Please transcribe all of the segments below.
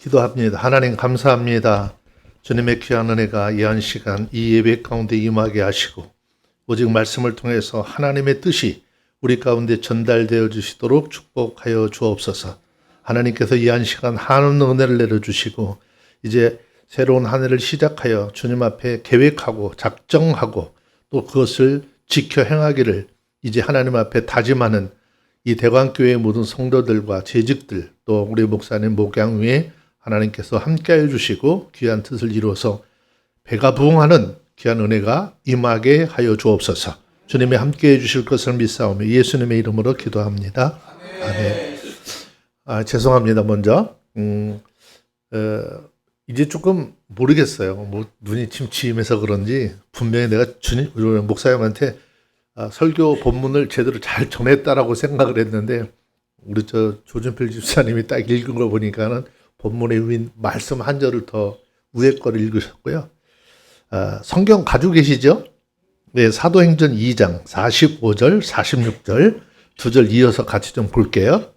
기도합니다. 하나님 감사합니다. 주님의 귀한 은혜가 이 한 시간 이 예배 가운데 임하게 하시고 오직 말씀을 통해서 하나님의 뜻이 우리 가운데 전달되어 주시도록 축복하여 주옵소서. 하나님께서 이 한 시간 한없는 은혜를 내려주시고 이제 새로운 한 해를 시작하여 주님 앞에 계획하고 작정하고 또 그것을 지켜 행하기를 이제 하나님 앞에 다짐하는 이 대광교회의 모든 성도들과 재직들 또 우리 목사님 목양 위에 하나님께서 함께하여 주시고 귀한 뜻을 이루어서 배가 부응하는 귀한 은혜가 임하게 하여 주옵소서. 주님이 함께해 주실 것을 믿사오며 예수님의 이름으로 기도합니다. 아멘. 죄송합니다. 먼저 이제 조금 모르겠어요. 눈이 침침해서 그런지 분명히 내가 주님 목사님한테 설교 본문을 제대로 잘 전했다라고 생각을 했는데 우리 조준필 집사님이 딱 읽은 걸 보니까는 본문의 윈 말씀 한 절을 더 위에 거를 읽으셨고요. 성경 가지고 계시죠? 네, 사도행전 2장 45절, 46절 두 절 이어서 같이 좀 볼게요.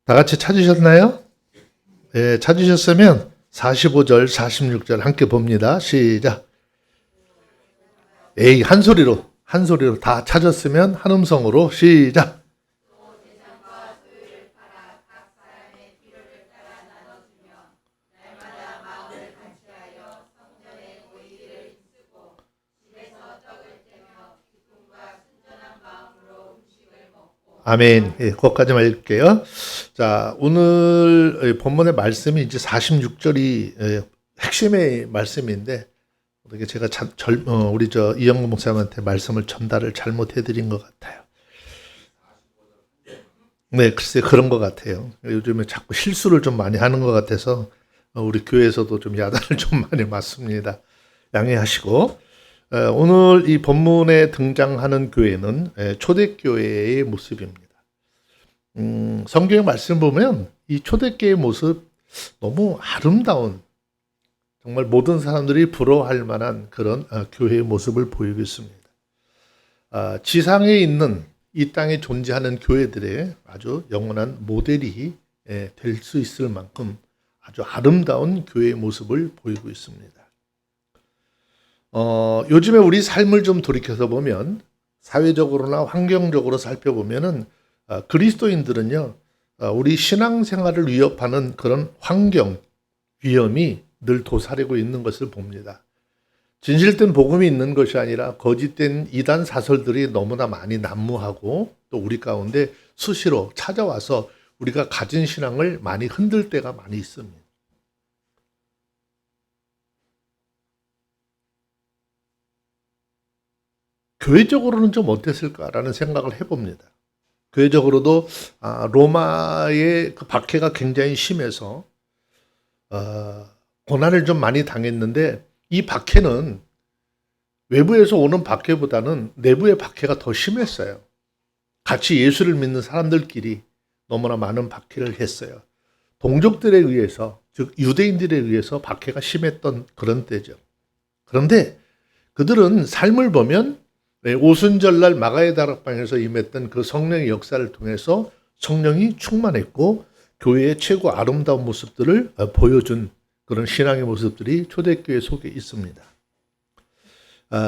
다 같이 찾으셨나요? 네, 찾으셨으면 45절, 46절 함께 봅니다. 시작. 에이, 한 소리로 다 찾았으면 한 음성으로 시작. 아멘. 예, 거기까지만 읽을게요. 자, 오늘 본문의 말씀이 이제 46절이 핵심의 말씀인데, 어떻게 제가 우리 이영구 목사님한테 말씀을 전달을 잘못해드린 것 같아요. 네, 글쎄 그런 것 같아요. 요즘에 자꾸 실수를 좀 많이 하는 것 같아서 우리 교회에서도 좀 야단을 좀 많이 맞습니다. 양해하시고. 오늘 이 본문에 등장하는 교회는 초대교회의 모습입니다. 성경의 말씀 보면 이 초대교회의 모습 너무 아름다운 정말 모든 사람들이 부러워할 만한 그런 교회의 모습을 보이고 있습니다. 지상에 있는 이 땅에 존재하는 교회들의 아주 영원한 모델이 될 수 있을 만큼 아주 아름다운 교회의 모습을 보이고 있습니다. 요즘에 우리 삶을 좀 돌이켜서 보면 사회적으로나 환경적으로 살펴보면은 그리스도인들은요 우리 신앙생활을 위협하는 그런 환경 위험이 늘 도사리고 있는 것을 봅니다. 진실된 복음이 있는 것이 아니라 거짓된 이단 사설들이 너무나 많이 난무하고 또 우리 가운데 수시로 찾아와서 우리가 가진 신앙을 많이 흔들 때가 많이 있습니다. 교회적으로는 좀 어땠을까라는 생각을 해봅니다. 교회적으로도 로마의 그 박해가 굉장히 심해서 고난을 좀 많이 당했는데 이 박해는 외부에서 오는 박해보다는 내부의 박해가 더 심했어요. 같이 예수를 믿는 사람들끼리 너무나 많은 박해를 했어요. 동족들에 의해서 즉 유대인들에 의해서 박해가 심했던 그런 때죠. 그런데 그들은 삶을 보면 오순절날 마가의 다락방에서 임했던 그 성령의 역사를 통해서 성령이 충만했고 교회의 최고 아름다운 모습들을 보여준 그런 신앙의 모습들이 초대교회 속에 있습니다.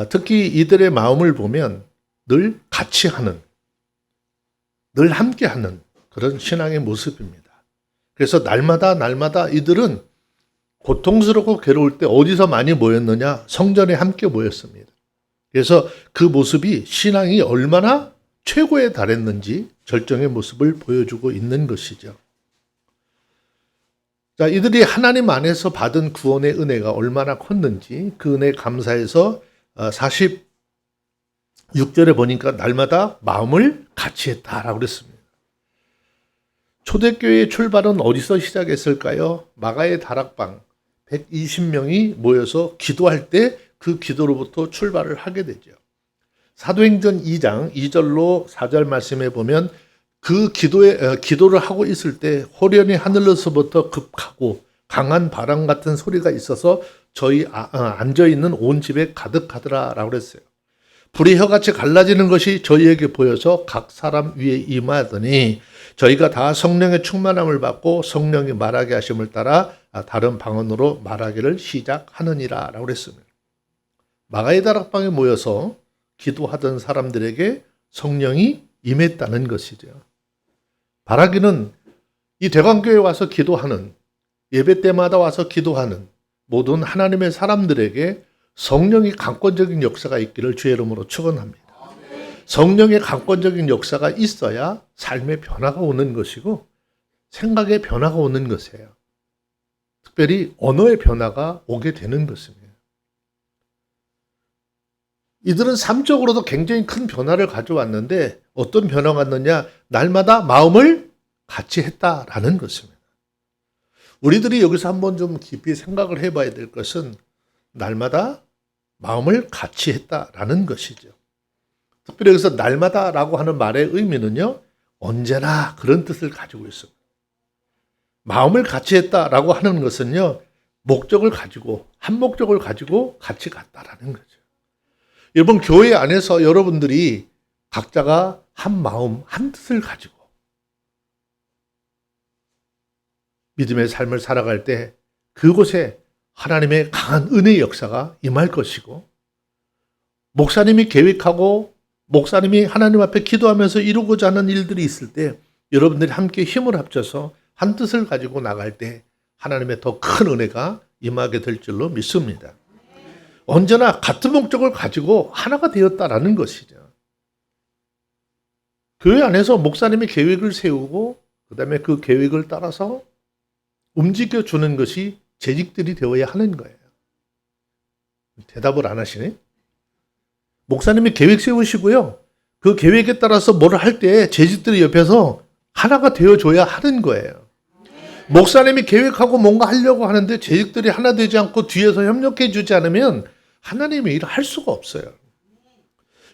특히 이들의 마음을 보면 늘 같이 하는, 늘 함께하는 그런 신앙의 모습입니다. 그래서 날마다 이들은 고통스럽고 괴로울 때 어디서 많이 모였느냐? 성전에 함께 모였습니다. 그래서 그 모습이 신앙이 얼마나 최고에 달했는지 절정의 모습을 보여주고 있는 것이죠. 자, 이들이 하나님 안에서 받은 구원의 은혜가 얼마나 컸는지 그 은혜에 감사해서 46절에 보니까 날마다 마음을 같이 했다라고 그랬습니다. 초대교회의 출발은 어디서 시작했을까요? 마가의 다락방 120명이 모여서 기도할 때 그 기도로부터 출발을 하게 되죠. 사도행전 2장 2절로 4절 말씀에 보면 그 기도를 하고 있을 때 호련히 하늘로서부터 급하고 강한 바람 같은 소리가 있어서 저희 앉아있는 온 집에 가득하더라라고 그랬어요. 불이 혀같이 갈라지는 것이 저희에게 보여서 각 사람 위에 임하더니 저희가 다 성령의 충만함을 받고 성령이 말하게 하심을 따라 다른 방언으로 말하기를 시작하느니라 라고 했습니다. 마가의 다락방에 모여서 기도하던 사람들에게 성령이 임했다는 것이죠. 바라기는 이 대관교회에 와서 기도하는, 예배 때마다 와서 기도하는 모든 하나님의 사람들에게 성령의 강권적인 역사가 있기를 주의 이름으로 축원합니다. 성령의 강권적인 역사가 있어야 삶의 변화가 오는 것이고 생각의 변화가 오는 것이에요. 특별히 언어의 변화가 오게 되는 것입니다. 이들은 삶적으로도 굉장히 큰 변화를 가져왔는데 어떤 변화가 왔느냐? 날마다 마음을 같이 했다라는 것입니다. 우리들이 여기서 한번 좀 깊이 생각을 해봐야 될 것은 날마다 마음을 같이 했다라는 것이죠. 특별히 여기서 날마다라고 하는 말의 의미는요, 언제나 그런 뜻을 가지고 있습니다. 마음을 같이 했다라고 하는 것은요, 목적을 가지고, 한 목적을 가지고 같이 갔다라는 거죠. 여러분, 교회 안에서 여러분들이 각자가 한 마음, 한 뜻을 가지고 믿음의 삶을 살아갈 때 그곳에 하나님의 강한 은혜의 역사가 임할 것이고, 목사님이 계획하고 목사님이 하나님 앞에 기도하면서 이루고자 하는 일들이 있을 때 여러분들이 함께 힘을 합쳐서 한 뜻을 가지고 나갈 때 하나님의 더 큰 은혜가 임하게 될 줄로 믿습니다. 언제나 같은 목적을 가지고 하나가 되었다라는 것이죠. 교회 안에서 목사님이 계획을 세우고 그다음에 그 계획을 따라서 움직여주는 것이 재직들이 되어야 하는 거예요. 대답을 안 하시네. 목사님이 계획 세우시고요. 그 계획에 따라서 뭘 할 때 재직들이 옆에서 하나가 되어줘야 하는 거예요. 목사님이 계획하고 뭔가 하려고 하는데 재직들이 하나 되지 않고 뒤에서 협력해 주지 않으면 하나님의 일을 할 수가 없어요.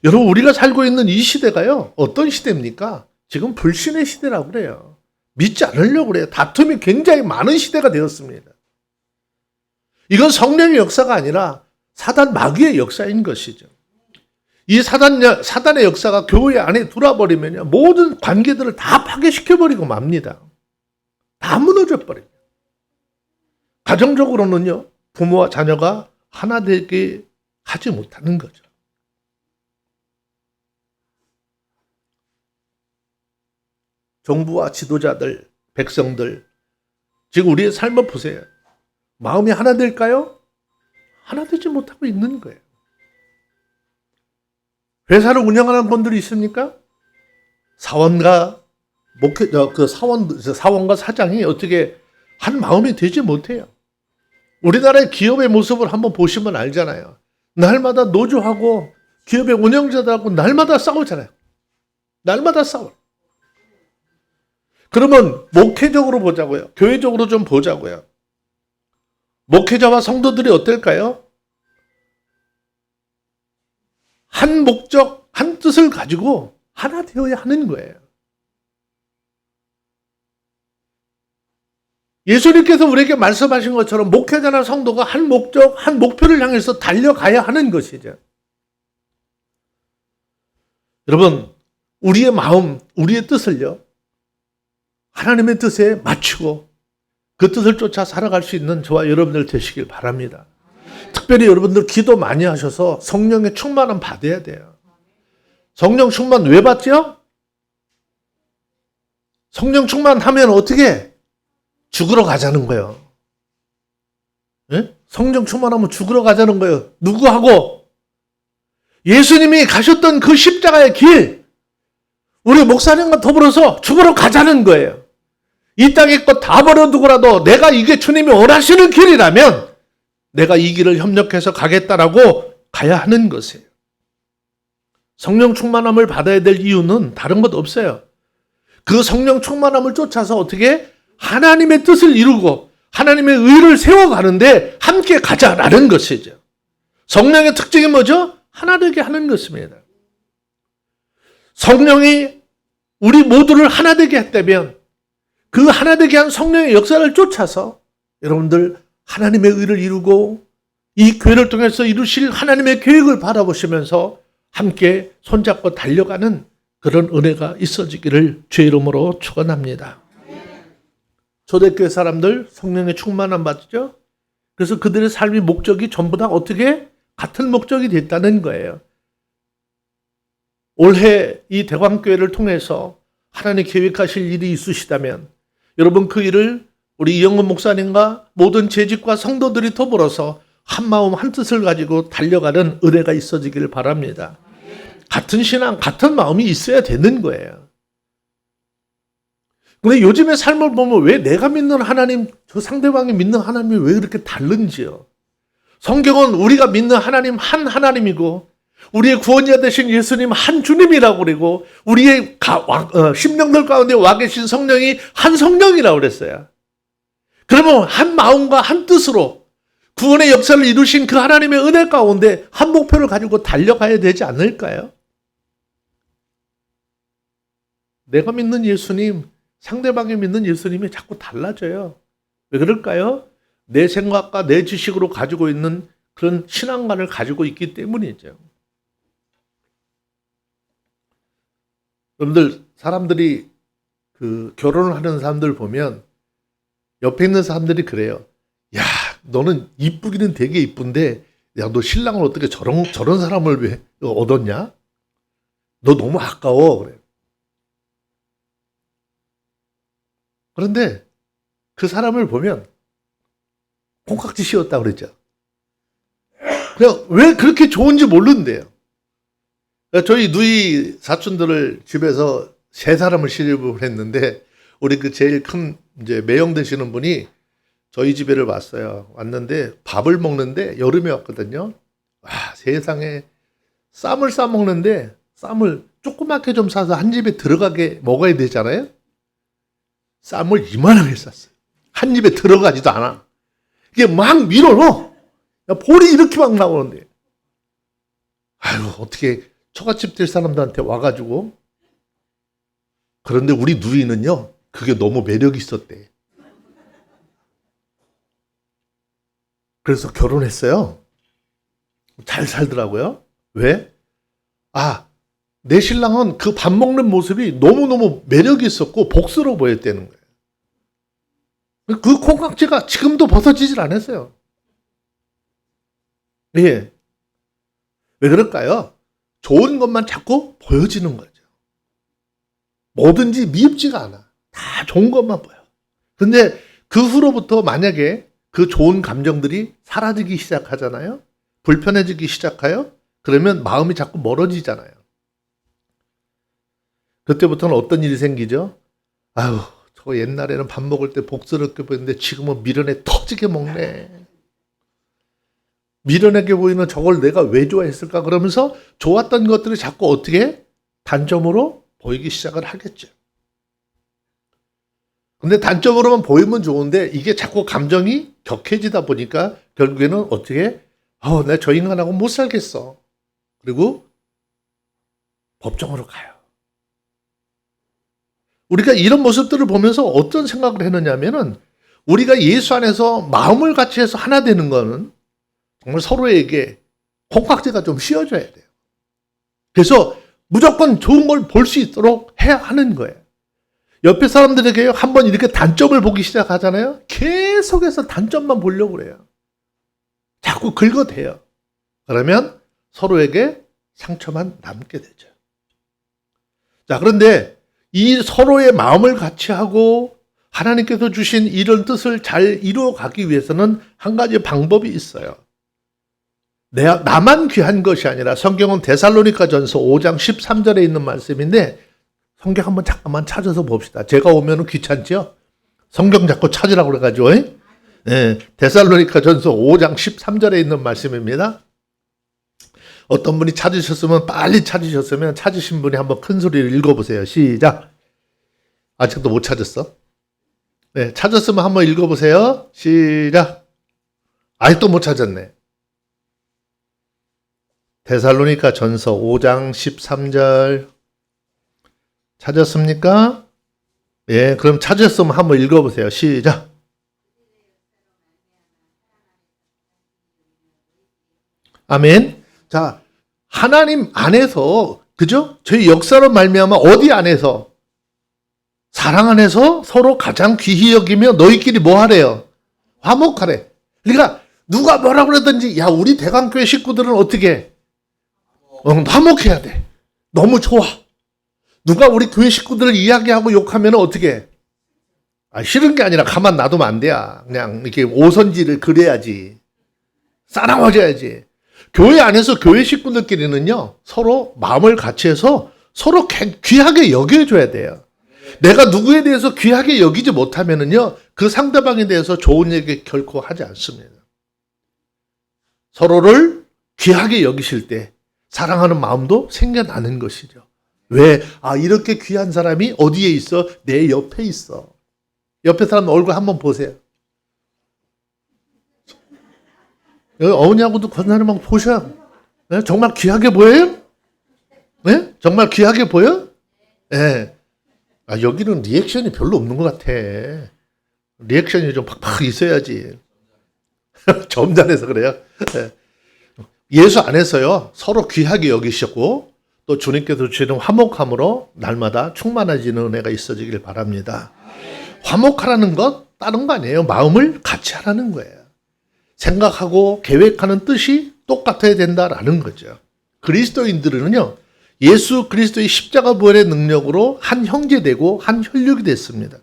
여러분, 우리가 살고 있는 이 시대가요, 어떤 시대입니까? 지금 불신의 시대라고 그래요. 믿지 않으려고 그래요. 다툼이 굉장히 많은 시대가 되었습니다. 이건 성령의 역사가 아니라 사단 마귀의 역사인 것이죠. 이 사단의 역사가 교회 안에 들어와버리면 모든 관계들을 다 파괴시켜버리고 맙니다. 다 무너져버립니다. 가정적으로는요, 부모와 자녀가 하나 되게 하지 못하는 거죠. 정부와 지도자들, 백성들, 지금 우리의 삶을 보세요. 마음이 하나 될까요? 하나 되지 못하고 있는 거예요. 회사를 운영하는 분들이 있습니까? 사원과 사원과 사장이 어떻게 한 마음이 되지 못해요. 우리나라의 기업의 모습을 한번 보시면 알잖아요. 날마다 노조하고 기업의 운영자들하고 날마다 싸우잖아요. 날마다 싸워요. 그러면 목회적으로 보자고요. 교회적으로 좀 보자고요. 목회자와 성도들이 어떨까요? 한 목적, 한 뜻을 가지고 하나 되어야 하는 거예요. 예수님께서 우리에게 말씀하신 것처럼 목회자나 성도가 한 목적, 한 목표를 향해서 달려가야 하는 것이죠. 여러분, 우리의 마음, 우리의 뜻을요, 하나님의 뜻에 맞추고 그 뜻을 쫓아 살아갈 수 있는 저와 여러분들 되시길 바랍니다. 특별히 여러분들 기도 많이 하셔서 성령의 충만함 받아야 돼요. 성령 충만 왜 받죠? 성령 충만하면 어떻게? 죽으러 가자는 거예요. 네? 성령 충만하면 죽으러 가자는 거예요. 누구하고? 예수님이 가셨던 그 십자가의 길, 우리 목사님과 더불어서 죽으러 가자는 거예요. 이 땅의 것 다 버려두고라도 내가 이게 주님이 원하시는 길이라면 내가 이 길을 협력해서 가겠다라고 가야 하는 것이에요. 성령 충만함을 받아야 될 이유는 다른 것 없어요. 그 성령 충만함을 쫓아서 어떻게 하나님의 뜻을 이루고 하나님의 의를 세워가는데 함께 가자라는 것이죠. 성령의 특징이 뭐죠? 하나 되게 하는 것입니다. 성령이 우리 모두를 하나 되게 했다면 그 하나 되게 한 성령의 역사를 쫓아서 여러분들 하나님의 의를 이루고 이 교회를 통해서 이루실 하나님의 계획을 바라보시면서 함께 손잡고 달려가는 그런 은혜가 있어지기를 주의 이름으로 축원합니다. 초대교회 사람들 성령의 충만함 받죠? 그래서 그들의 삶의 목적이 전부 다 어떻게 같은 목적이 됐다는 거예요. 올해 이 대광교회를 통해서 하나님 계획하실 일이 있으시다면 여러분 그 일을 우리 이영건 목사님과 모든 재직과 성도들이 더불어서 한 마음 한 뜻을 가지고 달려가는 은혜가 있어지기를 바랍니다. 같은 신앙, 같은 마음이 있어야 되는 거예요. 근데 요즘의 삶을 보면 왜 내가 믿는 하나님, 저 상대방이 믿는 하나님이 왜 이렇게 다른지요? 성경은 우리가 믿는 하나님 한 하나님이고 우리의 구원자 되신 예수님 한 주님이라고 그러고 우리의 심령들 가운데 와 계신 성령이 한 성령이라고 그랬어요. 그러면 한 마음과 한 뜻으로 구원의 역사를 이루신 그 하나님의 은혜 가운데 한 목표를 가지고 달려가야 되지 않을까요? 내가 믿는 예수님, 상대방이 믿는 예수님이 자꾸 달라져요. 왜 그럴까요? 내 생각과 내 지식으로 가지고 있는 그런 신앙관을 가지고 있기 때문이죠. 여러분들, 사람들이 결혼을 하는 사람들 보면 옆에 있는 사람들이 그래요. 야, 너는 이쁘기는 되게 이쁜데, 야, 너 신랑을 어떻게 저런 사람을 왜 얻었냐? 너 너무 아까워. 그래. 그런데 그 사람을 보면 콩깍지 씌웠다고 그랬죠. 그냥 왜 그렇게 좋은지 모르는데요. 저희 누이 사촌들을 집에서 세 사람을 시집을 했는데 우리 그 제일 큰 이제 매형 되시는 분이 저희 집에를 왔어요. 왔는데 밥을 먹는데 여름에 왔거든요. 와, 세상에 쌈을 싸 먹는데 쌈을 조그맣게 좀 싸서 한 집에 들어가게 먹어야 되잖아요. 쌈을 이만하게 쌌어요. 한 입에 들어가지도 않아. 이게 막 밀어넣어. 볼이 이렇게 막 나오는데. 아유, 어떻게 처갓집 될 사람들한테 와가지고. 그런데 우리 누이는요, 그게 너무 매력이 있었대. 그래서 결혼했어요. 잘 살더라고요. 왜? 내 신랑은 그 밥 먹는 모습이 너무너무 매력이 있었고 복스러워 보였다는 거예요. 그 콩깍지가 지금도 벗어지질 않았어요. 예. 왜 그럴까요? 좋은 것만 자꾸 보여지는 거죠. 뭐든지 미흡지가 않아. 다 좋은 것만 보여. 근데 그 후로부터 만약에 그 좋은 감정들이 사라지기 시작하잖아요. 불편해지기 시작해요. 그러면 마음이 자꾸 멀어지잖아요. 그때부터는 어떤 일이 생기죠? 아유, 저 옛날에는 밥 먹을 때 복스럽게 보였는데 지금은 미련에 터지게 먹네. 미련하게 보이는 저걸 내가 왜 좋아했을까? 그러면서 좋았던 것들이 자꾸 어떻게 단점으로 보이기 시작을 하겠죠. 근데 단점으로만 보이면 좋은데 이게 자꾸 감정이 격해지다 보니까 결국에는 어떻게 내가 저 인간하고 못 살겠어. 그리고 법정으로 가요. 우리가 이런 모습들을 보면서 어떤 생각을 했느냐면은 우리가 예수 안에서 마음을 같이 해서 하나 되는 거는 정말 서로에게 콩깍지가 좀 씌워줘야 돼요. 그래서 무조건 좋은 걸 볼 수 있도록 해야 하는 거예요. 옆에 사람들에게 한번 이렇게 단점을 보기 시작하잖아요. 계속해서 단점만 보려고 그래요. 자꾸 긁어대요. 그러면 서로에게 상처만 남게 되죠. 자, 그런데 이 서로의 마음을 같이 하고 하나님께서 주신 이런 뜻을 잘 이루어가기 위해서는 한 가지 방법이 있어요. 나만 귀한 것이 아니라 성경은 데살로니가전서 5장 13절에 있는 말씀인데 성경 한번 잠깐만 찾아서 봅시다. 제가 오면은 귀찮죠? 성경 자꾸 찾으라고 그래가지고. 네, 데살로니가전서 5장 13절에 있는 말씀입니다. 어떤 분이 찾으셨으면 빨리 찾으셨으면 찾으신 분이 한번 큰 소리로 읽어보세요. 시작. 아직도 못 찾았어? 네, 찾았으면 한번 읽어보세요. 시작. 아직도 못 찾았네. 데살로니가 전서 5장 13절 찾았습니까? 예, 그럼 찾았으면 한번 읽어보세요. 시작. 아멘. 자, 하나님 안에서 그죠? 저희 역사로 말미암아 어디 안에서 사랑 안에서 서로 가장 귀히 여기며 너희끼리 뭐 하래요? 화목하래. 그러니까 누가 뭐라 그러든지 야 우리 대강교회 식구들은 어떻게 해? 화목해야 돼. 너무 좋아. 누가 우리 교회 식구들을 이야기하고 욕하면 어떻게 해? 싫은 게 아니라 가만 놔두면 안 돼야. 그냥 이렇게 오선지를 그려야지. 싸나워져야지. 교회 안에서 교회 식구들끼리는요, 서로 마음을 같이 해서 서로 귀하게 여겨줘야 돼요. 내가 누구에 대해서 귀하게 여기지 못하면은요, 그 상대방에 대해서 좋은 얘기 결코 하지 않습니다. 서로를 귀하게 여기실 때 사랑하는 마음도 생겨나는 것이죠. 왜? 이렇게 귀한 사람이 어디에 있어? 내 옆에 있어. 옆에 사람 얼굴 한번 보세요. 여기 어머니하고도 건너는 막 보셔. 네? 정말 귀하게 보여요? 네? 정말 귀하게 보여? 네. 여기는 리액션이 별로 없는 것 같아. 리액션이 좀 팍팍 있어야지. 점잖아서 그래요. 네. 예수 안에서요, 서로 귀하게 여기셨고, 또 주님께서 주시는 화목함으로 날마다 충만해지는 은혜가 있어지길 바랍니다. 화목하라는 것 다른 거 아니에요. 마음을 같이 하라는 거예요. 생각하고 계획하는 뜻이 똑같아야 된다라는 거죠. 그리스도인들은요, 예수 그리스도의 십자가 부활의 능력으로 한 형제되고 한 혈육이 됐습니다.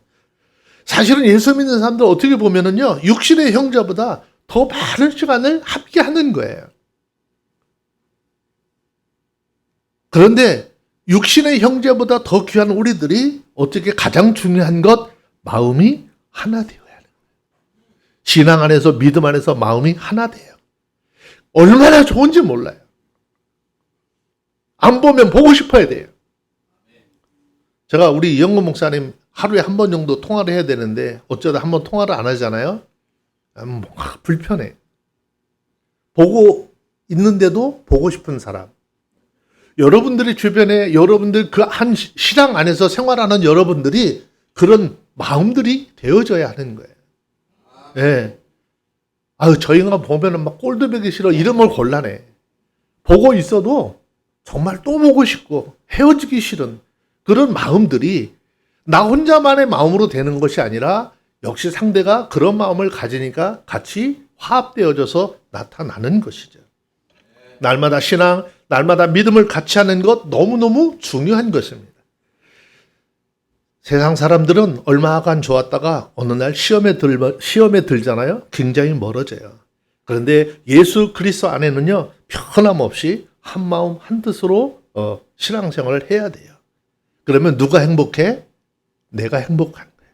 사실은 예수 믿는 사람들 어떻게 보면은요, 육신의 형제보다 더 많은 시간을 함께 하는 거예요. 그런데 육신의 형제보다 더 귀한 우리들이 어떻게 가장 중요한 것, 마음이 하나 되어야 하는 거예요. 신앙 안에서 믿음 안에서 마음이 하나 돼요. 얼마나 좋은지 몰라요. 안 보면 보고 싶어야 돼요. 제가 우리 이영근 목사님 하루에 한 번 정도 통화를 해야 되는데 어쩌다 한 번 통화를 안 하잖아요. 불편해. 보고 있는데도 보고 싶은 사람. 여러분들이 주변에 여러분들 그 한 신앙 안에서 생활하는 여러분들이 그런 마음들이 되어져야 하는 거예요. 예. 저 인간 보면은 막 꼴도 보기 싫어. 이런 걸 곤란해. 보고 있어도 정말 또 보고 싶고 헤어지기 싫은 그런 마음들이 나 혼자만의 마음으로 되는 것이 아니라 역시 상대가 그런 마음을 가지니까 같이 화합되어져서 나타나는 것이죠. 날마다 신앙, 날마다 믿음을 같이 하는 것 너무너무 중요한 것입니다. 세상 사람들은 얼마간 좋았다가 어느 날 시험에 들잖아요. 굉장히 멀어져요. 그런데 예수 그리스도 안에는요, 변함없이 한 마음 한 뜻으로 신앙생활을 해야 돼요. 그러면 누가 행복해? 내가 행복한 거예요.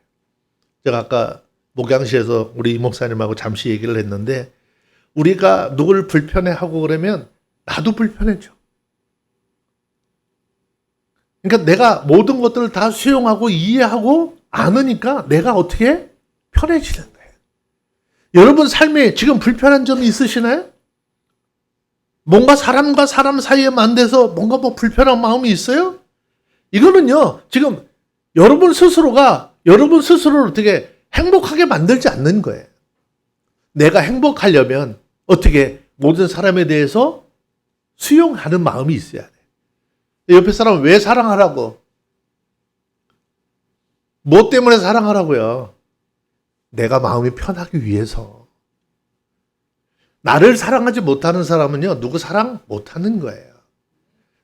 제가 아까 목양시에서 우리 이 목사님하고 잠시 얘기를 했는데 우리가 누구를 불편해하고 그러면 나도 불편해져. 그러니까 내가 모든 것들을 다 수용하고 이해하고 아느니까 내가 어떻게 편해지는 거예요. 여러분 삶에 지금 불편한 점이 있으시나요? 뭔가 사람과 사람 사이에 만돼서 뭔가 불편한 마음이 있어요? 이거는요, 지금 여러분 스스로를 어떻게 행복하게 만들지 않는 거예요. 내가 행복하려면 어떻게 모든 사람에 대해서 수용하는 마음이 있어야 돼. 옆에 사람 왜 사랑하라고? 뭐 때문에 사랑하라고요? 내가 마음이 편하기 위해서. 나를 사랑하지 못하는 사람은요, 누구 사랑 못하는 거예요.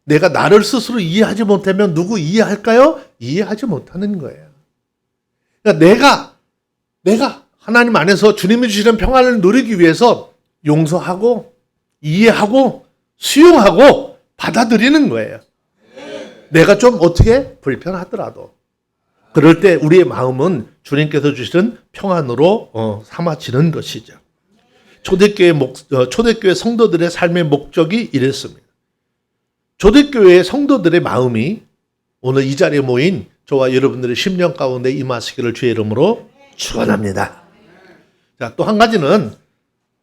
내가 나를 스스로 이해하지 못하면 누구 이해할까요? 이해하지 못하는 거예요. 그러니까 내가 하나님 안에서 주님이 주시는 평안을 누리기 위해서 용서하고 이해하고 수용하고 받아들이는 거예요. 내가 좀 어떻게 불편하더라도. 그럴 때 우리의 마음은 주님께서 주시는 평안으로 삼아지는 것이죠. 초대교회 성도들의 삶의 목적이 이랬습니다. 초대교회 성도들의 마음이 오늘 이 자리에 모인 저와 여러분들의 심령 가운데 임하시기를 주의 이름으로 축원합니다. 자, 또 한 가지는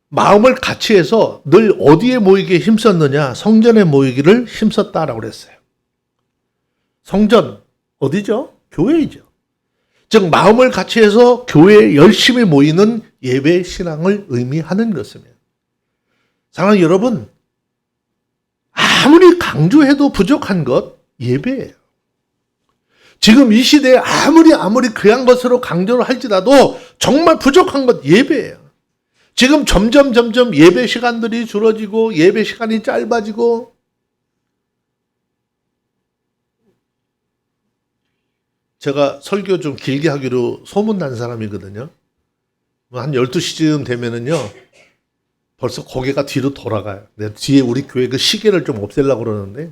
마음을 같이 해서 늘 어디에 모이기에 힘썼느냐? 성전에 모이기를 힘썼다라고 그랬어요. 성전 어디죠? 교회이죠. 즉 마음을 같이 해서 교회에 열심히 모이는 예배 신앙을 의미하는 것입니다. 사랑하는 여러분, 아무리 강조해도 부족한 것 예배예요. 지금 이 시대에 아무리 귀한 것으로 강조를 할지라도 정말 부족한 것 예배예요. 지금 점점 예배 시간들이 줄어지고 예배 시간이 짧아지고 제가 설교 좀 길게 하기로 소문난 사람이거든요. 한 12시쯤 되면은요, 벌써 고개가 뒤로 돌아가요. 내가 뒤에 우리 교회 그 시계를 좀 없애려고 그러는데,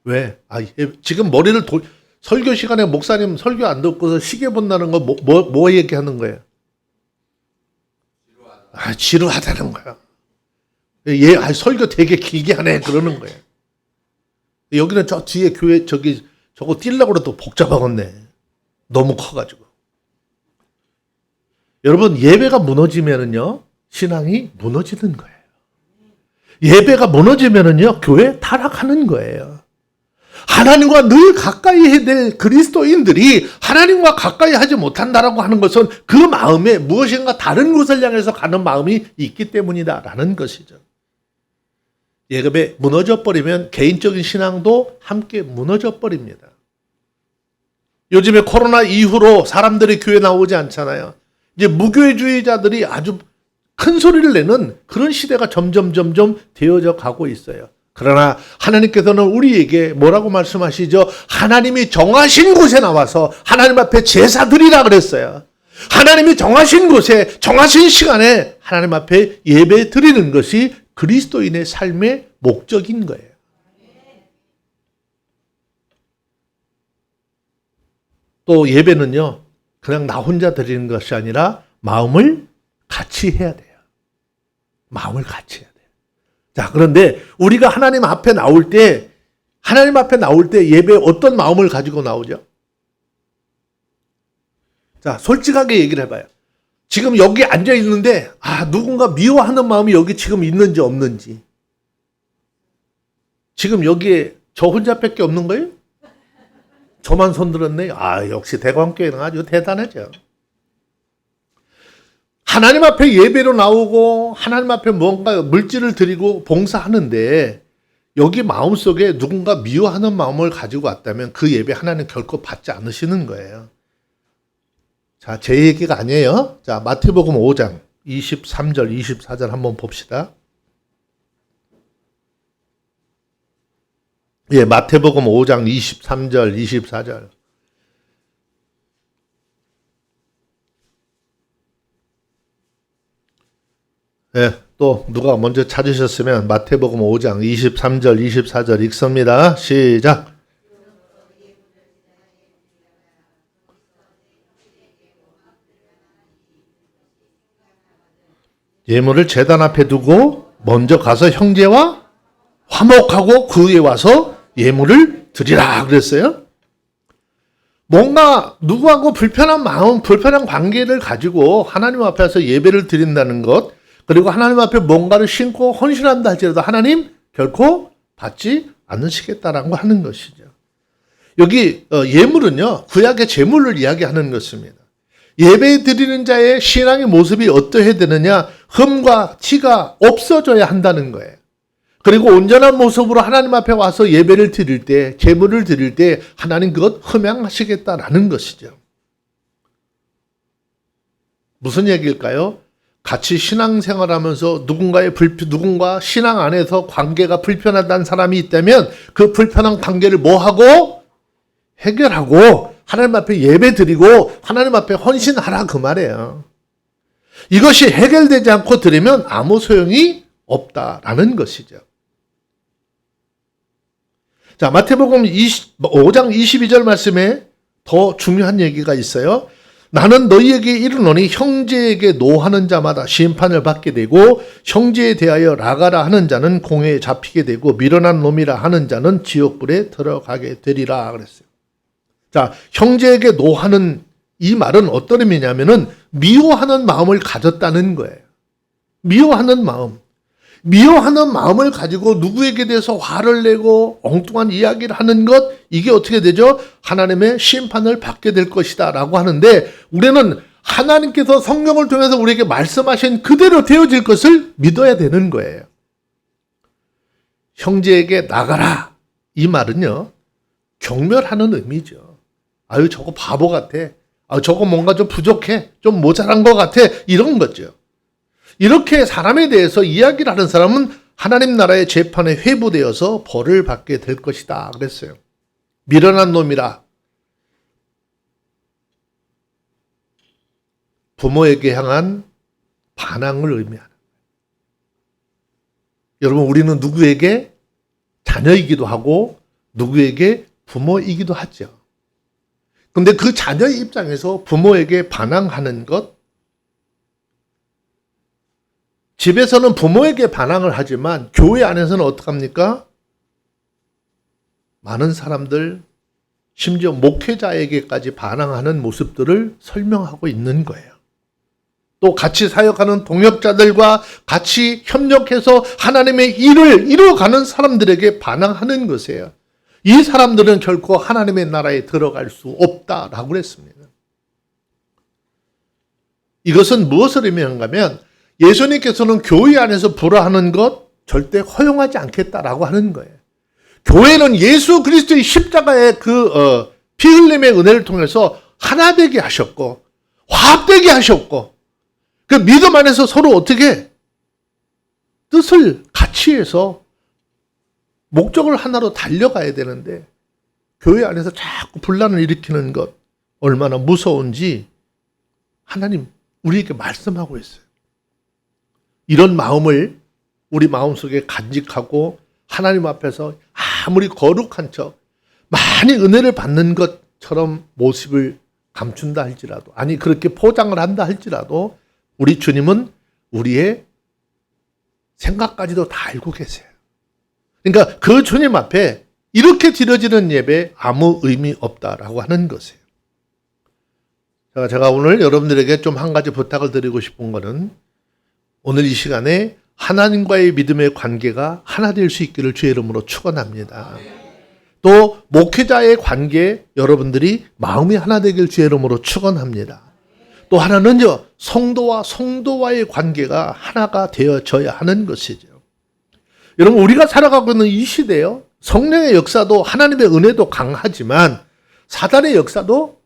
왜? 지금 설교 시간에 목사님 설교 안 듣고서 시계 본다는 거 뭐 얘기하는 거예요? 지루하다는 거야. 설교 되게 길게 하네. 그러는 거예요. 여기는 저 뒤에 교회 저거 뛸려고 그래도 복잡하겠네. 너무 커가지고. 여러분, 예배가 무너지면은요, 신앙이 무너지는 거예요. 예배가 무너지면은요, 교회 타락하는 거예요. 하나님과 늘 가까이 해야 될 그리스도인들이 하나님과 가까이 하지 못한다라고 하는 것은 그 마음에 무엇인가 다른 곳을 향해서 가는 마음이 있기 때문이다라는 것이죠. 예배 무너져 버리면 개인적인 신앙도 함께 무너져 버립니다. 요즘에 코로나 이후로 사람들이 교회 나오지 않잖아요. 이제 무교회주의자들이 아주 큰 소리를 내는 그런 시대가 점점 되어져 가고 있어요. 그러나 하나님께서는 우리에게 뭐라고 말씀하시죠? 하나님이 정하신 곳에 나와서 하나님 앞에 제사 드리라 그랬어요. 하나님이 정하신 곳에 정하신 시간에 하나님 앞에 예배 드리는 것이 그리스도인의 삶의 목적인 거예요. 또 예배는요, 그냥 나 혼자 드리는 것이 아니라 마음을 같이 해야 돼요. 마음을 같이 해야 돼요. 자, 그런데 우리가 하나님 앞에 나올 때 예배에 어떤 마음을 가지고 나오죠? 자, 솔직하게 얘기를 해봐요. 지금 여기 앉아 있는데, 누군가 미워하는 마음이 여기 지금 있는지 없는지. 지금 여기에 저 혼자밖에 없는 거예요? 저만 손들었네요. 역시 대광교회는 아주 대단하죠. 하나님 앞에 예배로 나오고 하나님 앞에 뭔가 물질을 드리고 봉사하는데 여기 마음속에 누군가 미워하는 마음을 가지고 왔다면 그 예배 하나님 결코 받지 않으시는 거예요. 자, 제 얘기가 아니에요. 자, 마태복음 5장 23절, 24절 한번 봅시다. 예, 마태복음 5장 23절, 24절. 예, 또 누가 먼저 찾으셨으면 마태복음 5장 23절, 24절 읽습니다. 시작. 예물을 제단 앞에 두고 먼저 가서 형제와 화목하고 그 위에 와서 예물을 드리라 그랬어요. 뭔가 누구하고 불편한 마음, 불편한 관계를 가지고 하나님 앞에서 예배를 드린다는 것, 그리고 하나님 앞에 뭔가를 신고 헌신한다 할지라도 하나님 결코 받지 않으시겠다라고 하는 것이죠. 여기 예물은요, 구약의 제물을 이야기하는 것입니다. 예배 드리는 자의 신앙의 모습이 어떠해야 되느냐? 흠과 티가 없어져야 한다는 거예요. 그리고 온전한 모습으로 하나님 앞에 와서 예배를 드릴 때, 제물을 드릴 때 하나님 그것 흠양하시겠다라는 것이죠. 무슨 얘기일까요? 같이 신앙생활하면서 누군가 신앙 안에서 관계가 불편하다는 사람이 있다면 그 불편한 관계를 뭐하고? 해결하고 하나님 앞에 예배 드리고 하나님 앞에 헌신하라 그 말이에요. 이것이 해결되지 않고 드리면 아무 소용이 없다라는 것이죠. 자, 마태복음 5장 22절 말씀에 더 중요한 얘기가 있어요. 나는 너희에게 이르노니 형제에게 노하는 자마다 심판을 받게 되고 형제에 대하여 라가라 하는 자는 공회에 잡히게 되고 미련한 놈이라 하는 자는 지옥불에 들어가게 되리라 그랬어요. 자, 형제에게 노하는 이 말은 어떤 의미냐면은 미워하는 마음을 가졌다는 거예요. 미워하는 마음을 가지고 누구에게 대해서 화를 내고 엉뚱한 이야기를 하는 것, 이게 어떻게 되죠? 하나님의 심판을 받게 될 것이다 라고 하는데, 우리는 하나님께서 성경을 통해서 우리에게 말씀하신 그대로 되어질 것을 믿어야 되는 거예요. 형제에게 나가라. 이 말은요, 경멸하는 의미죠. 아유, 저거 바보 같아. 아, 저거 뭔가 좀 부족해. 좀 모자란 것 같아. 이런 거죠. 이렇게 사람에 대해서 이야기를 하는 사람은 하나님 나라의 재판에 회부되어서 벌을 받게 될 것이다. 그랬어요. 미련한 놈이라. 부모에게 향한 반항을 의미하는. 여러분, 우리는 누구에게 자녀이기도 하고 누구에게 부모이기도 하죠. 근데 그 자녀의 입장에서 부모에게 반항하는 것, 집에서는 부모에게 반항을 하지만 교회 안에서는 어떡합니까? 많은 사람들, 심지어 목회자에게까지 반항하는 모습들을 설명하고 있는 거예요. 또 같이 사역하는 동역자들과 같이 협력해서 하나님의 일을 이루어가는 사람들에게 반항하는 것이에요. 이 사람들은 결코 하나님의 나라에 들어갈 수 없다라고 그랬습니다. 이것은 무엇을 의미하는가 하면 예수님께서는 교회 안에서 불화하는 것 절대 허용하지 않겠다라고 하는 거예요. 교회는 예수 그리스도의 십자가의 피 흘림의 은혜를 통해서 하나 되게 하셨고 화합되게 하셨고 그 믿음 안에서 서로 어떻게 뜻을 같이 해서 목적을 하나로 달려가야 되는데 교회 안에서 자꾸 분란을 일으키는 것 얼마나 무서운지 하나님 우리에게 말씀하고 있어요. 이런 마음을 우리 마음속에 간직하고 하나님 앞에서 아무리 거룩한 척 많이 은혜를 받는 것처럼 모습을 감춘다 할지라도 아니 그렇게 포장을 한다 할지라도 우리 주님은 우리의 생각까지도 다 알고 계세요. 그러니까 그 주님 앞에 이렇게 드려지는 예배 아무 의미 없다라고 하는 것이에요. 제가 오늘 여러분들에게 좀 한 가지 부탁을 드리고 싶은 거는 오늘 이 시간에 하나님과의 믿음의 관계가 하나 될 수 있기를 주의 이름으로 축원합니다. 또 목회자의 관계 여러분들이 마음이 하나 되길 주의 이름으로 축원합니다. 또 하나는요 성도와 성도와의 관계가 하나가 되어져야 하는 것이죠. 여러분 우리가 살아가고 있는 이 시대요 성령의 역사도 하나님의 은혜도 강하지만 사단의 역사도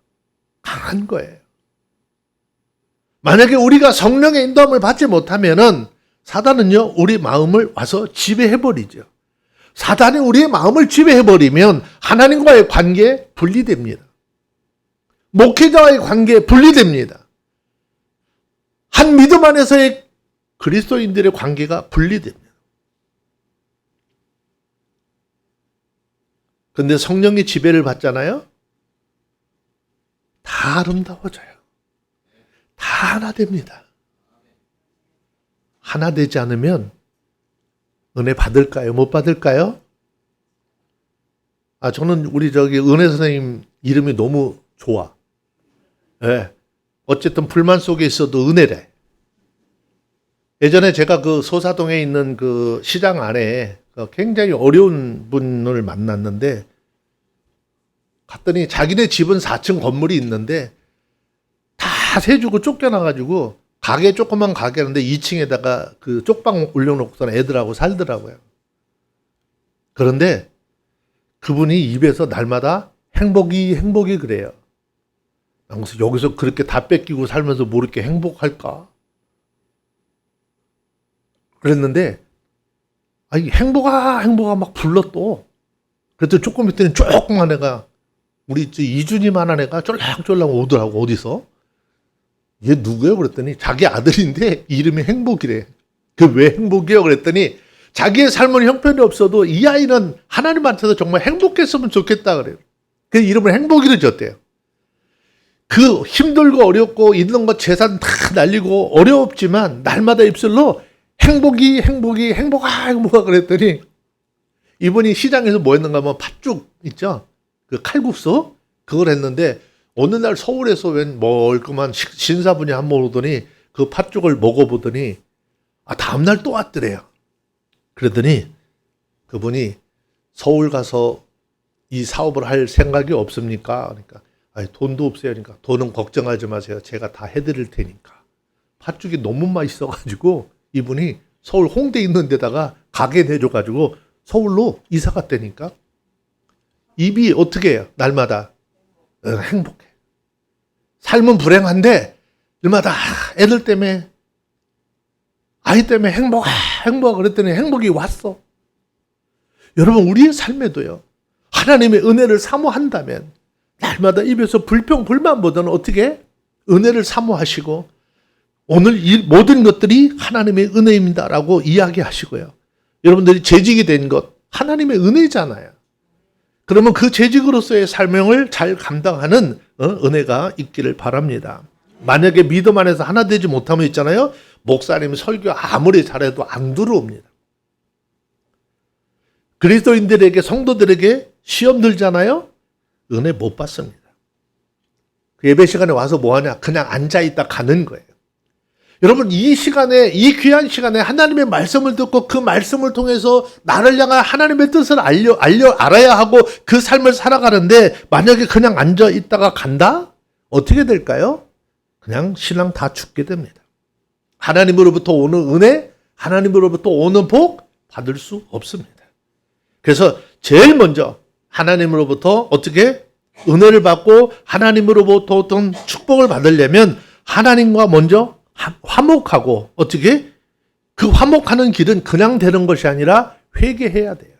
강한 거예요. 만약에 우리가 성령의 인도함을 받지 못하면은 사단은요 우리 마음을 와서 지배해버리죠. 사단이 우리의 마음을 지배해버리면 하나님과의 관계 분리됩니다. 목회자와의 관계 분리됩니다. 한 믿음 안에서의 그리스도인들의 관계가 분리됩니다. 근데 성령의 지배를 받잖아요. 다 아름다워져요. 다 하나 됩니다. 하나 되지 않으면 은혜 받을까요? 못 받을까요? 저는 우리 은혜 선생님 이름이 너무 좋아. 네. 어쨌든 불만 속에 있어도 은혜래. 예전에 제가 그 소사동에 있는 그 시장 안에 굉장히 어려운 분을 만났는데 갔더니 자기네 집은 4층 건물이 있는데 다 세주고 쫓겨나가지고 가게 조그만 가게였는데 2층에다가 그 쪽방 올려놓고서 애들하고 살더라고요. 그런데 그분이 입에서 날마다 행복이 그래요. 그래서 여기서 그렇게 다 뺏기고 살면서 뭐 이렇게 행복할까? 그랬는데 행복아 막 불러 또. 그랬더니 조금 있더니 조그만 애가 우리 이준이만한 애가 쫄랑쫄랑 오더라고. 어디서? 얘 누구예요? 그랬더니 자기 아들인데 이름이 행복이래. 그 왜 행복이에요? 그랬더니 자기의 삶은 형편이 없어도 이 아이는 하나님한테서 정말 행복했으면 좋겠다 그래요. 그 이름을 행복이를 줬대요. 그 힘들고 어렵고 있는 것 재산 다 날리고 어렵지만 날마다 입술로 행복아 그랬더니 이분이 시장에서 뭐 했는가 하면 팥죽 있죠? 그 칼국수 그걸 했는데 어느 날 서울에서 웬 멀끔한 신사분이 한 번 오더니 그 팥죽을 먹어보더니 다음날 또 왔더래요. 그러더니 그분이 서울 가서 이 사업을 할 생각이 없습니까? 그러니까 돈도 없어요. 그러니까 돈은 걱정하지 마세요. 제가 다 해드릴 테니까. 팥죽이 너무 맛있어가지고 이분이 서울 홍대에 있는 데다가 가게 내줘가지고 서울로 이사 갔다니까. 입이 어떻게 해요? 날마다 행복해. 삶은 불행한데 날마다 애들 때문에, 아이 때문에 행복하 그랬더니 행복이 왔어. 여러분, 우리의 삶에도요, 하나님의 은혜를 사모한다면 날마다 입에서 불평 불만보다는 어떻게 은혜를 사모하시고 오늘 이 모든 것들이 하나님의 은혜입니다라고 이야기하시고요. 여러분들이 재직이 된 것 하나님의 은혜잖아요. 그러면 그 재직으로서의 삶을 잘 감당하는 은혜가 있기를 바랍니다. 만약에 믿음 안에서 하나 되지 못하면 있잖아요. 목사님 설교 아무리 잘해도 안 들어옵니다. 그리스도인들에게, 성도들에게 시험 들잖아요. 은혜 못 받습니다. 그 예배 시간에 와서 뭐 하냐? 그냥 앉아있다 가는 거예요. 여러분, 이 시간에, 이 귀한 시간에 하나님의 말씀을 듣고 그 말씀을 통해서 나를 향한 하나님의 뜻을 알아야 하고 그 삶을 살아가는데 만약에 그냥 앉아 있다가 간다? 어떻게 될까요? 그냥 신랑 다 죽게 됩니다. 하나님으로부터 오는 은혜, 하나님으로부터 오는 복 받을 수 없습니다. 그래서 제일 먼저 하나님으로부터 어떻게 은혜를 받고 하나님으로부터 어떤 축복을 받으려면 하나님과 먼저 화목하고, 어떻게 그 화목하는 길은 그냥 되는 것이 아니라 회개해야 돼요.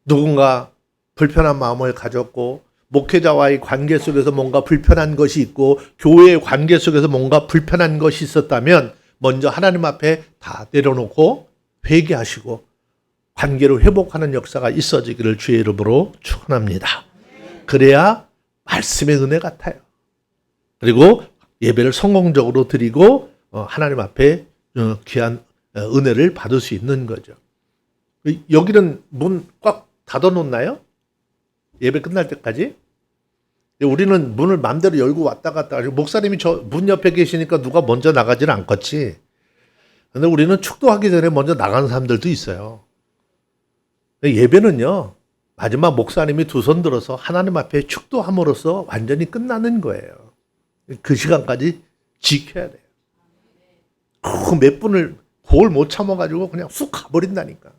누군가 불편한 마음을 가졌고 목회자와의 관계 속에서 뭔가 불편한 것이 있고 교회의 관계 속에서 뭔가 불편한 것이 있었다면 먼저 하나님 앞에 다 내려놓고 회개하시고 관계를 회복하는 역사가 있어지기를 주의 이름으로 축원합니다. 그래야 말씀의 은혜 같아요. 그리고 예배를 성공적으로 드리고 하나님 앞에 귀한 은혜를 받을 수 있는 거죠. 여기는 문 꽉 닫아놓나요? 예배 끝날 때까지? 우리는 문을 마음대로 열고 왔다 갔다 하고, 목사님이 저 문 옆에 계시니까 누가 먼저 나가지는 않겠지. 근데 우리는 축도하기 전에 먼저 나가는 사람들도 있어요. 예배는요, 마지막 목사님이 두 손 들어서 하나님 앞에 축도함으로써 완전히 끝나는 거예요. 그 시간까지 지켜야 돼요. 그 몇 분을 그걸 못 참아가지고 그냥 쑥 가버린다니까.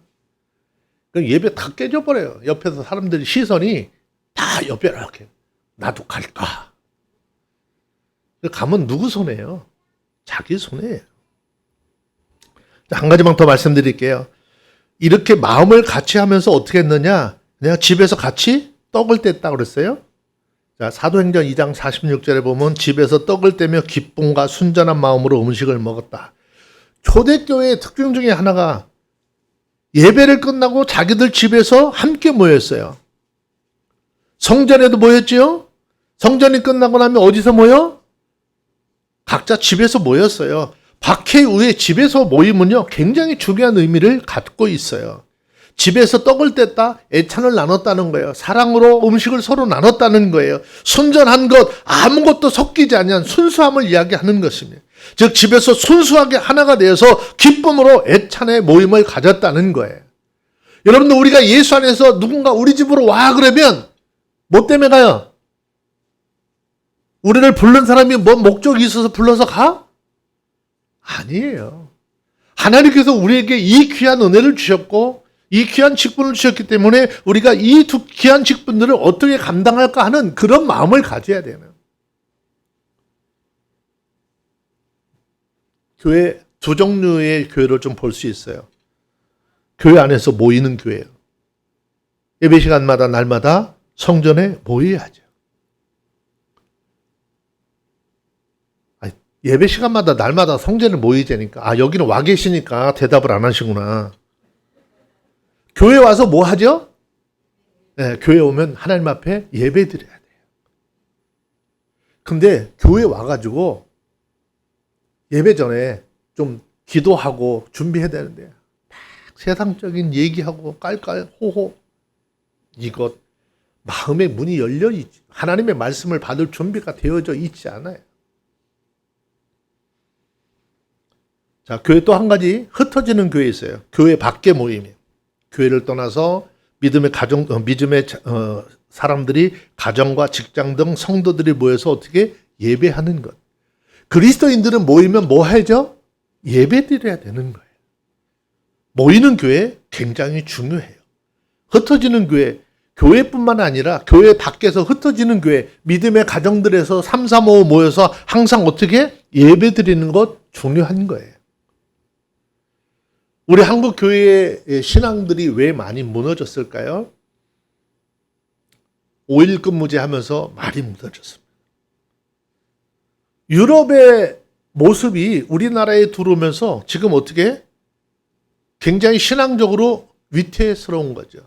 예배 다 깨져버려요. 옆에서 사람들이 시선이 다 옆에 이렇게. 나도 갈까? 가면 누구 손해요? 자기 손해예요. 한 가지만 더 말씀드릴게요. 이렇게 마음을 같이 하면서 어떻게 했느냐? 내가 집에서 같이 떡을 뗐다 그랬어요. 자, 사도행전 2장 46절에 보면 집에서 떡을 떼며 기쁨과 순전한 마음으로 음식을 먹었다. 초대교회의 특징 중에 하나가 예배를 끝나고 자기들 집에서 함께 모였어요. 성전에도 모였지요? 성전이 끝나고 나면 어디서 모여? 각자 집에서 모였어요. 박해 후에 집에서 모임은요, 굉장히 중요한 의미를 갖고 있어요. 집에서 떡을 뗐다, 애찬을 나눴다는 거예요. 사랑으로 음식을 서로 나눴다는 거예요. 순전한 것, 아무것도 섞이지 않은 순수함을 이야기하는 것입니다. 즉 집에서 순수하게 하나가 되어서 기쁨으로 애찬의 모임을 가졌다는 거예요. 여러분들, 우리가 예수 안에서 누군가 우리 집으로 와 그러면 뭐 때문에 가요? 우리를 부른 사람이 뭔 목적이 있어서 불러서 가? 아니에요. 하나님께서 우리에게 이 귀한 은혜를 주셨고 이 귀한 직분을 주셨기 때문에 우리가 이 두 귀한 직분들을 어떻게 감당할까 하는 그런 마음을 가져야 되는. 교회, 두 종류의 교회를 좀 볼 수 있어요. 교회 안에서 모이는 교회예요. 예배 시간마다 날마다 성전에 모여야죠. 예배 시간마다 날마다 성전에 모이자니까, 여기는 와 계시니까 대답을 안 하시구나. 교회 와서 뭐 하죠? 네, 교회 오면 하나님 앞에 예배 드려야 돼요. 근데 교회 와가지고 예배 전에 좀 기도하고 준비해야 되는데 막 세상적인 얘기하고 깔깔 호호, 이것 마음의 문이 열려 있지, 하나님의 말씀을 받을 준비가 되어져 있지 않아요. 자, 교회 또 한 가지 흩어지는 교회 있어요. 교회 밖에 모임이에요. 교회를 떠나서 믿음의 사람들이 가정과 직장 등 성도들이 모여서 어떻게 예배하는 것. 그리스도인들은 모이면 뭐 하죠? 예배 드려야 되는 거예요. 모이는 교회 굉장히 중요해요. 흩어지는 교회, 교회뿐만 아니라 교회 밖에서 흩어지는 교회, 믿음의 가정들에서 3, 4, 5 모여서 항상 어떻게 예배 드리는 것 중요한 거예요. 우리 한국 교회의 신앙들이 왜 많이 무너졌을까요? 5일 근무제 하면서 많이 무너졌습니다. 유럽의 모습이 우리나라에 들어오면서 지금 어떻게 굉장히 신앙적으로 위태스러운 거죠.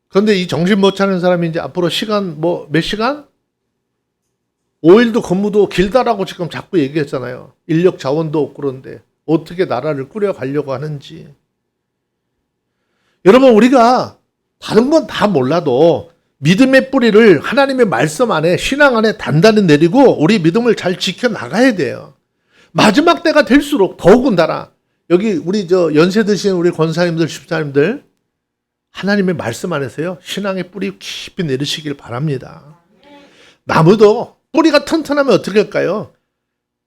그런데 이 정신 못 차리는 사람이 이제 앞으로 시간 몇 시간? 5일도 근무도 길다라고 지금 자꾸 얘기했잖아요. 인력 자원도 없고 그런데 어떻게 나라를 꾸려가려고 하는지. 여러분 우리가 다른 건 다 몰라도 믿음의 뿌리를 하나님의 말씀 안에 신앙 안에 단단히 내리고 우리 믿음을 잘 지켜나가야 돼요. 마지막 때가 될수록 더욱은다나 여기 우리 연세 드신 우리 권사님들 집사님들 하나님의 말씀 안에서요 신앙의 뿌리 깊이 내리시길 바랍니다. 나무도 뿌리가 튼튼하면 어떻게 할까요?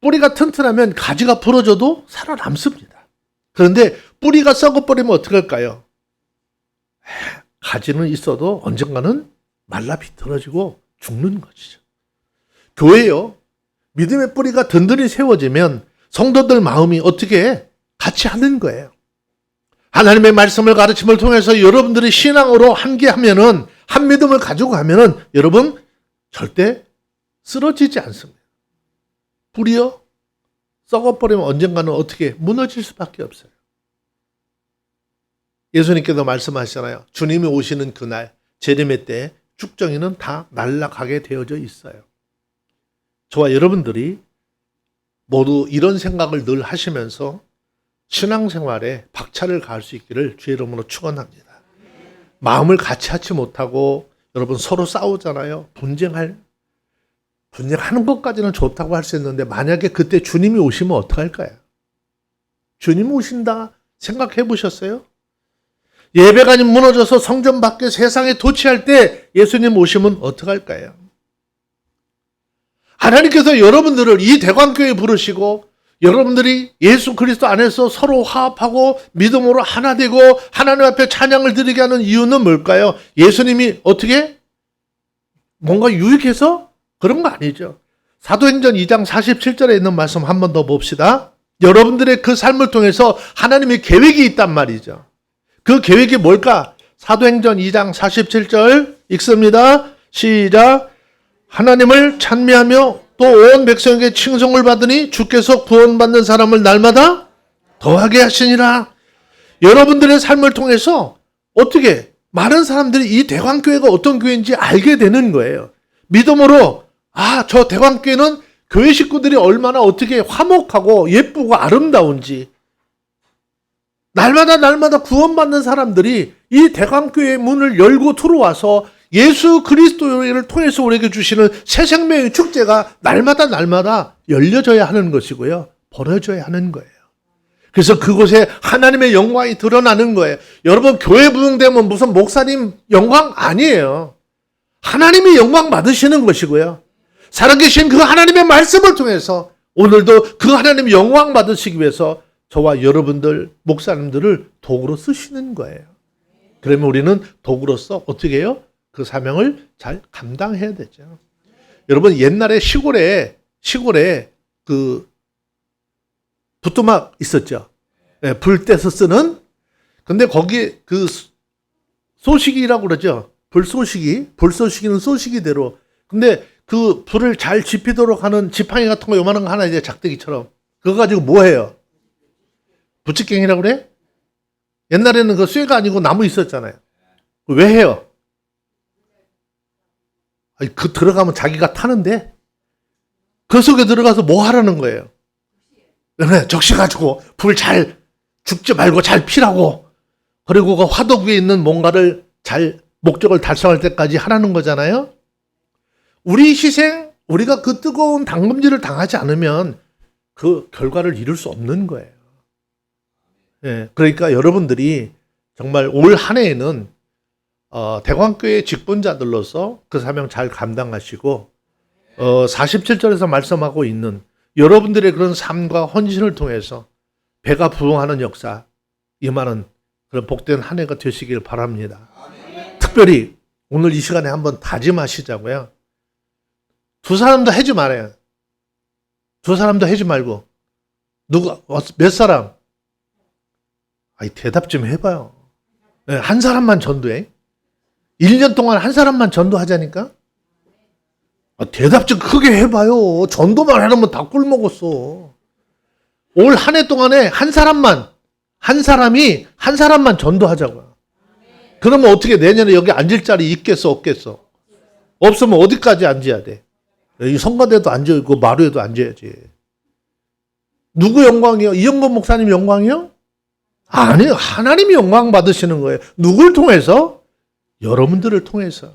뿌리가 튼튼하면 가지가 부러져도 살아남습니다. 그런데 뿌리가 썩어버리면 어떻게 할까요? 가지는 있어도 언젠가는 말라 비틀어지고 죽는 것이죠. 교회요. 믿음의 뿌리가 든든히 세워지면 성도들 마음이 어떻게 같이 하는 거예요. 하나님의 말씀을 가르침을 통해서 여러분들이 신앙으로 함께하면은 한 믿음을 가지고 가면은 여러분 절대 쓰러지지 않습니다. 뿌리요. 썩어버리면 언젠가는 어떻게 무너질 수밖에 없어요. 예수님께서 말씀하시잖아요. 주님이 오시는 그날 재림의 때 쭉정이는 다 날아가게 되어져 있어요. 저와 여러분들이 모두 이런 생각을 늘 하시면서 신앙생활에 박차를 가할 수 있기를 주의 이름으로 축원합니다. 마음을 같이 하지 못하고 여러분 서로 싸우잖아요. 분쟁하는 것까지는 좋다고 할 수 있는데 만약에 그때 주님이 오시면 어떡할까요? 주님이 오신다 생각해 보셨어요? 예배관이 무너져서 성전 밖에 세상에 도취할 때 예수님 오시면 어떡할까요? 하나님께서 여러분들을 이 대광교회에 부르시고 여러분들이 예수 그리스도 안에서 서로 화합하고 믿음으로 하나 되고 하나님 앞에 찬양을 드리게 하는 이유는 뭘까요? 예수님이 어떻게 뭔가 유익해서 그런 거 아니죠. 사도행전 2장 47절에 있는 말씀 한 번 더 봅시다. 여러분들의 그 삶을 통해서 하나님의 계획이 있단 말이죠. 그 계획이 뭘까? 사도행전 2장 47절 읽습니다. 시작. 하나님을 찬미하며 또 온 백성에게 칭송을 받으니 주께서 구원받는 사람을 날마다 더하게 하시니라. 여러분들의 삶을 통해서 어떻게 많은 사람들이 이 대광교회가 어떤 교회인지 알게 되는 거예요. 믿음으로 저 대광교회는 교회 식구들이 얼마나 어떻게 화목하고 예쁘고 아름다운지 날마다 구원받는 사람들이 이 대광교회의 문을 열고 들어와서 예수 그리스도를 통해서 우리에게 주시는 새 생명의 축제가 날마다 열려져야 하는 것이고요. 벌어져야 하는 거예요. 그래서 그곳에 하나님의 영광이 드러나는 거예요. 여러분 교회 부흥되면 무슨 목사님 영광 아니에요. 하나님이 영광 받으시는 것이고요. 살아계신 그 하나님의 말씀을 통해서 오늘도 그 하나님의 영광 받으시기 위해서 저와 여러분들 목사님들을 도구로 쓰시는 거예요. 그러면 우리는 도구로서 어떻게 해요? 그 사명을 잘 감당해야 되죠. 여러분 옛날에 시골에 그 부뚜막 있었죠. 네, 불 떼서 쓰는. 근데 거기 그 소시기라고 그러죠. 불쏘시기는 소시기대로. 근데 그 불을 잘 지피도록 하는 지팡이 같은 거 요만한 거 하나 이제 작대기처럼. 그거 가지고 뭐 해요? 부치갱이라고 그래? 옛날에는 그 쇠가 아니고 나무 있었잖아요. 왜 해요? 그 들어가면 자기가 타는데 그 속에 들어가서 뭐 하라는 거예요? 네, 적셔가지고 불 잘 죽지 말고 잘 피라고. 그리고 그 화덕 위에 있는 뭔가를 잘 목적을 달성할 때까지 하라는 거잖아요. 우리 희생, 우리가 그 뜨거운 당금질을 당하지 않으면 그 결과를 이룰 수 없는 거예요. 예, 그러니까 여러분들이 정말 올 한 해에는 대광교회 직분자들로서 그 사명 잘 감당하시고 47절에서 말씀하고 있는 여러분들의 그런 삶과 헌신을 통해서 배가 부흥하는 역사, 임하는 그런 복된 한 해가 되시길 바랍니다. 특별히 오늘 이 시간에 한번 다짐하시자고요. 두 사람도 하지 말아요. 두 사람도 하지 말고 몇 사람? 아니 대답 좀 해봐요. 한 사람만 전도해. 1년 동안 한 사람만 전도하자니까? 대답 좀 크게 해봐요. 전도만 해놓으면 다 꿀먹었어. 올 한 해 동안에 한 사람만 전도하자고요. 그러면 어떻게 내년에 여기 앉을 자리 있겠어, 없겠어? 없으면 어디까지 앉아야 돼? 이 성가대도 앉아있고 마루에도 앉아야지. 누구 영광이요? 이영건 목사님 영광이요? 아니요. 하나님이 영광 받으시는 거예요. 누굴 통해서? 여러분들을 통해서.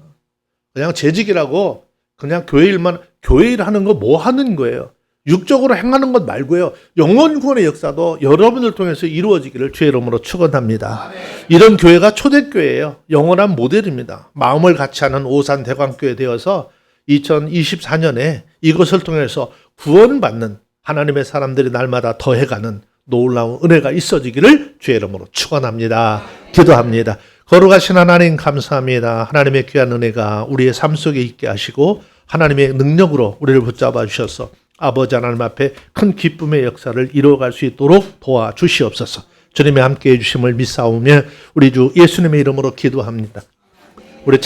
그냥 재직이라고 그냥 교회 일 하는 거 뭐 하는 거예요? 육적으로 행하는 것 말고요. 영혼 구원의 역사도 여러분을 통해서 이루어지기를 주의 이름으로 축원합니다. 이런 교회가 초대교회예요. 영원한 모델입니다. 마음을 같이 하는 오산 대광교회 되어서 2024년에 이것을 통해서 구원받는 하나님의 사람들이 날마다 더해가는 놀라운 은혜가 있어지기를 주의 이름으로 축원합니다. 기도합니다. 거룩하신 하나님 감사합니다. 하나님의 귀한 은혜가 우리의 삶 속에 있게 하시고 하나님의 능력으로 우리를 붙잡아 주셔서 아버지 하나님 앞에 큰 기쁨의 역사를 이루어갈 수 있도록 도와주시옵소서. 주님의 함께해 주심을 믿사오며 우리 주 예수님의 이름으로 기도합니다. 우리